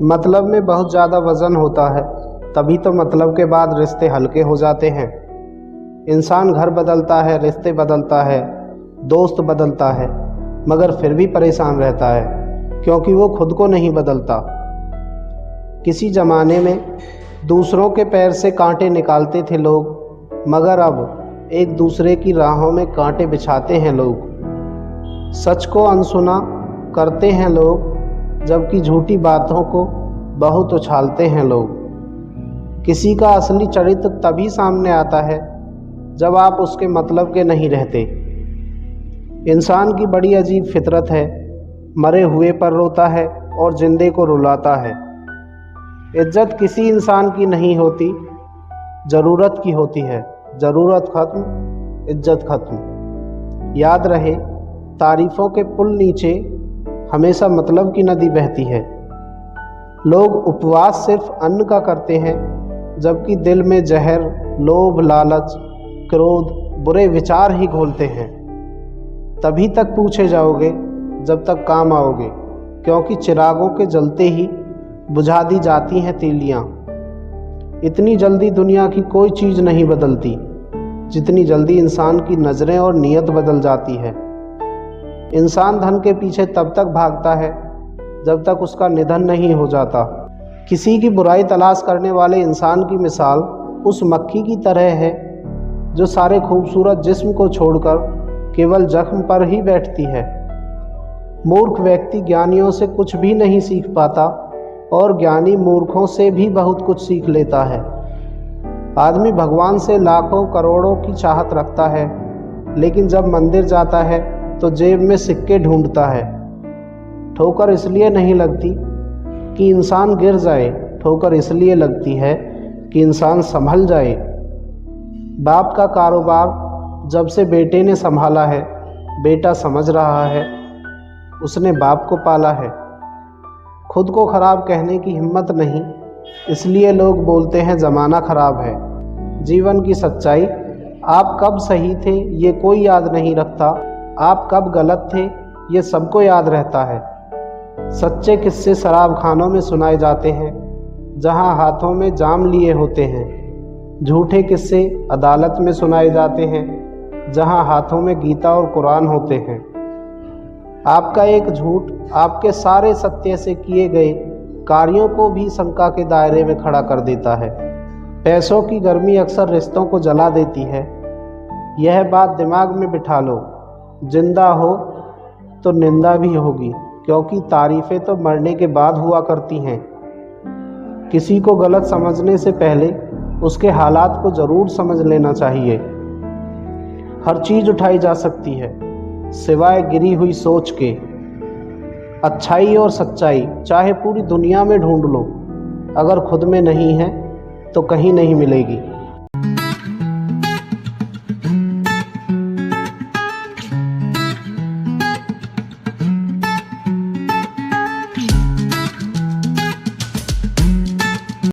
मतलब में बहुत ज़्यादा वज़न होता है, तभी तो मतलब के बाद रिश्ते हल्के हो जाते हैं। इंसान घर बदलता है, रिश्ते बदलता है, दोस्त बदलता है, मगर फिर भी परेशान रहता है क्योंकि वो खुद को नहीं बदलता। किसी ज़माने में दूसरों के पैर से कांटे निकालते थे लोग, मगर अब एक दूसरे की राहों में कांटे बिछाते हैं लोग। सच को अनसुना करते हैं लोग, जबकि झूठी बातों को बहुत उछालते हैं लोग। किसी का असली चरित्र तभी सामने आता है जब आप उसके मतलब के नहीं रहते। इंसान की बड़ी अजीब फितरत है, मरे हुए पर रोता है और जिंदे को रुलाता है। इज्जत किसी इंसान की नहीं होती, ज़रूरत की होती है। ज़रूरत खत्म, इज्जत खत्म। याद रहे, तारीफ़ों के पुल नीचे हमेशा मतलब की नदी बहती है। लोग उपवास सिर्फ अन्न का करते हैं, जबकि दिल में जहर, लोभ, लालच, क्रोध, बुरे विचार ही घोलते हैं। तभी तक पूछे जाओगे जब तक काम आओगे, क्योंकि चिरागों के जलते ही बुझा दी जाती हैं तीलियाँ। इतनी जल्दी दुनिया की कोई चीज़ नहीं बदलती जितनी जल्दी इंसान की नज़रें और नीयत बदल जाती है। इंसान धन के पीछे तब तक भागता है जब तक उसका निधन नहीं हो जाता। किसी की बुराई तलाश करने वाले इंसान की मिसाल उस मक्खी की तरह है जो सारे खूबसूरत जिस्म को छोड़कर केवल जख्म पर ही बैठती है। मूर्ख व्यक्ति ज्ञानियों से कुछ भी नहीं सीख पाता और ज्ञानी मूर्खों से भी बहुत कुछ सीख लेता है। आदमी भगवान से लाखों करोड़ों की चाहत रखता है, लेकिन जब मंदिर जाता है तो जेब में सिक्के ढूंढता है। ठोकर इसलिए नहीं लगती कि इंसान गिर जाए, ठोकर इसलिए लगती है कि इंसान संभल जाए। बाप का कारोबार जब से बेटे ने संभाला है, बेटा समझ रहा है उसने बाप को पाला है। खुद को खराब कहने की हिम्मत नहीं, इसलिए लोग बोलते हैं ज़माना खराब है। जीवन की सच्चाई, आप कब सही थे ये कोई याद नहीं रखता, आप कब गलत थे ये सबको याद रहता है। सच्चे किस्से शराब खानों में सुनाए जाते हैं जहां हाथों में जाम लिए होते हैं। झूठे किस्से अदालत में सुनाए जाते हैं जहां हाथों में गीता और कुरान होते हैं। आपका एक झूठ आपके सारे सत्य से किए गए कार्यों को भी शंका के दायरे में खड़ा कर देता है। पैसों की गर्मी अक्सर रिश्तों को जला देती है। यह बात दिमाग में बिठा लो, जिंदा हो तो निंदा भी होगी, क्योंकि तारीफ़ें तो मरने के बाद हुआ करती हैं। किसी को गलत समझने से पहले उसके हालात को ज़रूर समझ लेना चाहिए। हर चीज़ उठाई जा सकती है सिवाय गिरी हुई सोच के। अच्छाई और सच्चाई चाहे पूरी दुनिया में ढूंढ लो, अगर खुद में नहीं है तो कहीं नहीं मिलेगी।